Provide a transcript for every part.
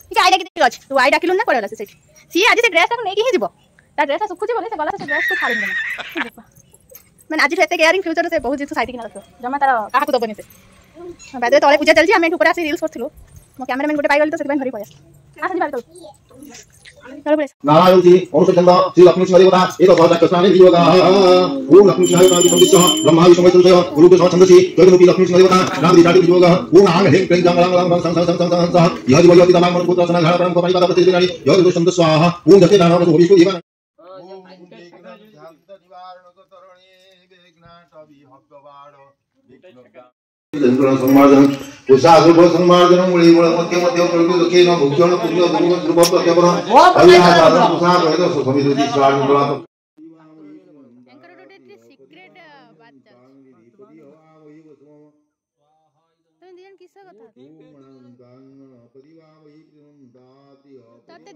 ଟିକେ ଆଇଡା କି ଅଛି ତୁ ଆଇଡା କିଲୁ ନା ପଳେଇଲା ସେ ସେଠି ସିଏ ଆଜି ସେ ଡ୍ରେସଟାକୁ ନେଇକି ହିଁ ଯିବ ତା ଡ୍ରେସଟା ଶୁଖୁଛି ବୋଲି ସେ ଗଲା ସେ ଡ୍ରେସକୁ ଛାଡ଼ିନି ମାନେ ଆଜି ଏତେ କେୟାରିଂ ଫ୍ୟୁଚର ସେ ବହୁତ ଜିନିଷ ସାଇଡ୍ କିନା ରଖିବ ଜମା ତାର କାହାକୁ ଦବନି ସେ ବାଦରେ ତଳେ ପୂଜା ଚାଲିଛି ଆମେ ଏଠି ଉପରେ ଆସି ରିଲ୍ସ କରିଥିଲୁ ମୋ କ୍ୟାମେରାମ୍ୟାନ୍ ଗୋଟେ ପାଇଗଲି ତ ସେଥିପାଇଁ ଧରି ପଳେଇ ଆସିଲି ଆସ ଯିବା नारायणजी औषधंदा श्री लक्ष्मी देवता एक बहुत कृष्णाने दियोगा ओम लक्ष्मी देवता की संविष्टः ब्रह्मा विष्णु महेश्वर गुरु के छंदसि जगन्मुखी लक्ष्मी देवता नाम दिजाति दियोगा ओम आंग हें क्लीं जंग लंग लंग सं सं सं सं सं यह दिवयोति तमाम मन पुत्र सना घारम को परिवार प्रति दिनानि यह दिवस छंद स्वाहा ओम जते नाम को विष्णु जीवन ओम ध्यान निवारण को तरणे विघ्नाट विहव्यवाण संमार्जन उषासुभ संमार्जन मुळी मुळ मध्य मध्य प्रति दुखे न भुक्षण पुण्य दुर्ग ध्रुव प्रत्यपर अल्लाह साधन उषा कहतो समिति स्वार मंगला एंकर डोटे सीक्रेट बात चल तुम दियन किस्सा कथा ताते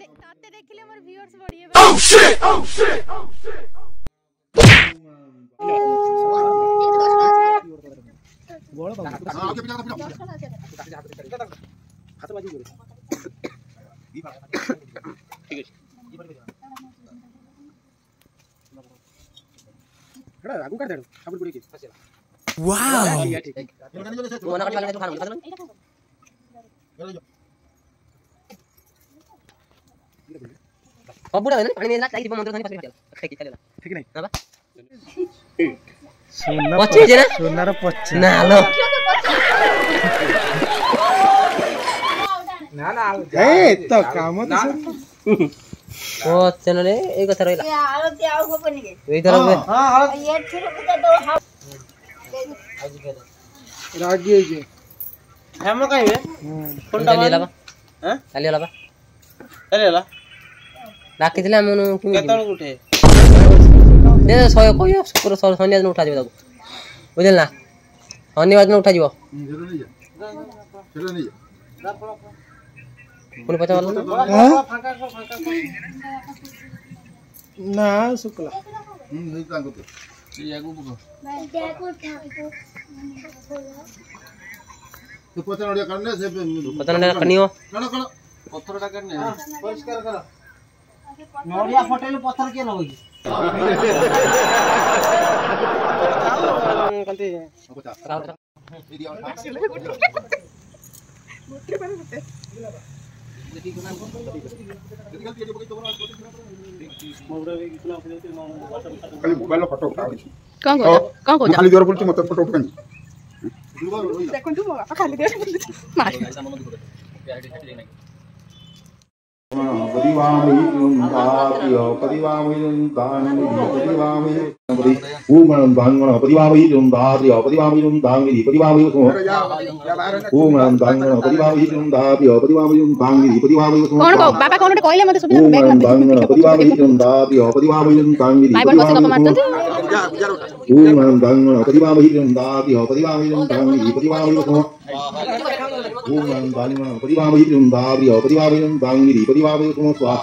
देखिले हमर व्यूअर्स बढ़िए ओह शिट बोलो बाबू आगे पीछे हाथ बाजी जोरे ठीक है खड़ा आगू कर दे साबुन पुड़ी के वाओ ठीक है मोना वाली तो खाना अब बुढ़ा है ना पानी में लाइट दीप मंत्र धनी पास ठीक है नहीं ना बा पच्ची जे ना सोनार पच्ची ना लो ना ना ए तो काम तो ओ चैनल रे एक कथा रहला ए आरती आउ को पनी के एई तरह में हां ये फिर बुझा दो आज के रागी जे हम काई बे फोन डालेला बा हैं डालेला बा डालेला राखिथिला मनु केतन उठे दे सय कोयो शुक्र शनि दिन उठा दिबो ताको बुझल ना शनिवार दिन उठा दिबो कोन पता वाला ना शुक्ला नहीं ताको तो ये आगु बुको तो पता नडिया करने से पता नडिया करनियो कण कण पत्थरटा करने परिष्कार कर नडिया फटेले पत्थर के लगई कंती खाली मोबाइल फोटो उठा कौन खाली जोर बोलची मत फोटो उठा देखो तू बाबा खाली दे मार परिवामि दातियो परिवामि दांगि परिवामि ओम दांगण परिवामि दातियो परिवामि दांगि परिवामि ओम दांगण परिवामि दातियो परिवामि दांगि परिवामि कौन को बाबा कौन कहले मते सुबिना बैग मत दांगण परिवामि दातियो परिवामि दांगि ओम दांगण परिवामि दातियो परिवामि दांगि परिवामि ओम दांगण परिवामि दातियो परिवामि दांगि परिवामि स्वाहा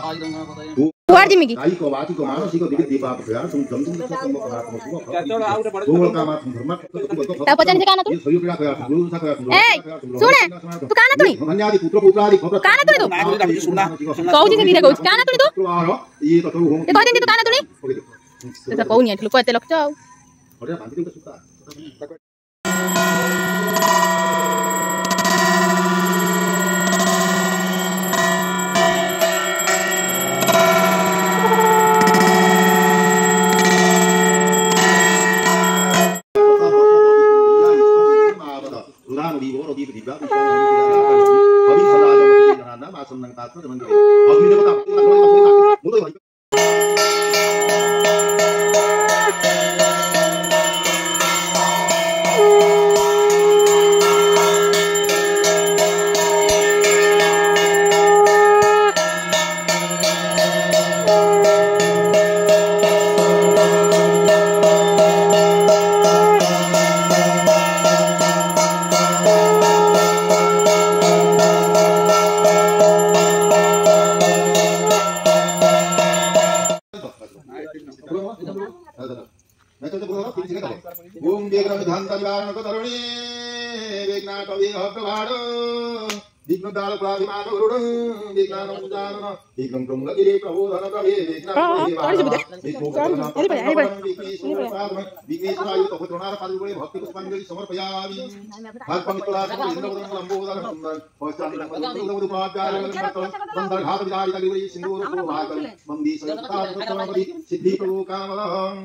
कुआर दिमिगी आई को बाती को मानसिक दिके दीपा प्रयास तुम जम तुम सब गोल का मात धर्म ता पचन से काना तू सही पीड़ा कया गुरु सा कया ए सुने तू काना तुनी धन्यादि पुत्र पुत्रादि काना तुनी तू सुनना कहू जे धीरे कहू काना तुनी तू ये तो तू ए कहदिन तू काना तुनी तो कहू नि लोक एते लक्ष आउ अरे बांधी के सुता विघ्नदाल प्राभिमान वरुणं विघ्नानं जानन विघ्नं कृंगगिरि प्रबोधन कवे विघ्नेश्वराय तपत्रनार पादुके भक्ति पुष्पांजलि समर्पयामि भागपंक्तला इंद्रवदन लंबोदर सुंदर पश्चात् संदर्घात विदारित गिरि सिंदूर शोभाकर मंदी सत्तापति सिद्धि प्रभु कामलहं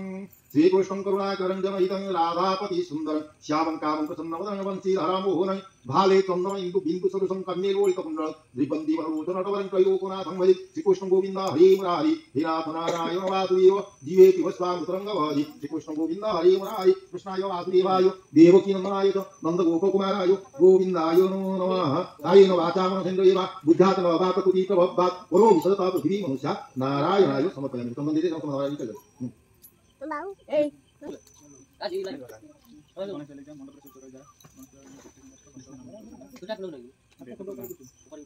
श्री कृष्ण करुणाकरं जनहितं राधापति सुंदर श्यामं कामं प्रसन्नवदनं वंशीधरं मोहनं भाले चंदन इंदु बिंदु सदृशं कन्येलोलित कुंडल द्विपन्ति वरलोचन नटवरं त्रैलोकनाथं भजे श्री कृष्ण गोविंद हरे मुरारी हे नाथ नारायण वासुदेव जीवेति वस्वामृतरंग भजे श्री कृष्ण गोविंद हरे मुरारी कृष्णाय वासुदेवाय देवकी नंदनाय च नंद गोपकुमाराय गोविंदाय नमो नमः कायेन वाचा मनसेन्द्रियेण बुद्ध्यात्मना वा प्रकृति प्रभवात् वरो विसदता पृथिवी मनुष्या नारायणाय समर्पयामि संबंधिते समनारायण चल लाओ ए आजी लाइन तुझा कलो नहीं ऊपर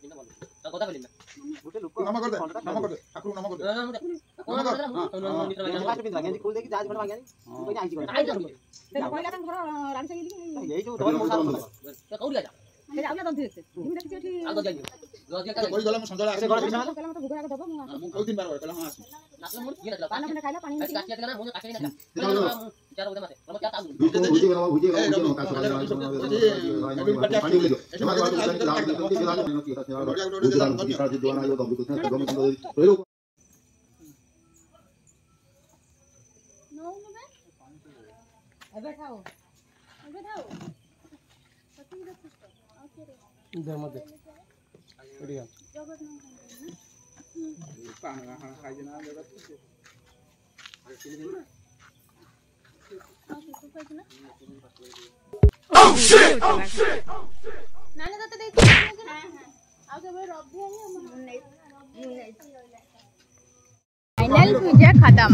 पिन बोल तो কথা বলিনা उठे लोग नाम कर दे ठाकुर नाम कर दे नाम कर मित्र भाई फास्ट पिन लागे खोल दे कि जाज बन मांगे कोई नहीं कर आई जा ते पहिला तन घर राम से गेली यही जो दोन मोसा तो कौड़ी जा हे आउला दम देखते तुम देखि एठी आ तो जाइयो रोज का कोई गला में संजोला आसे घर पिछा गला में तो भूख लागे दबो मु कई दिन बार कहला हां आसी नाच मोर ये पानी अपने खाइला पानी काट के ना मुझे काटे ना चार बजे माते हम क्या ताऊ भुजे का बैठाओ इधर मत दे बढ़िया खाई देना जगत ओह शिट नाने तो देखो हां आ तो रब्बी है फाइनल पूजा खत्म।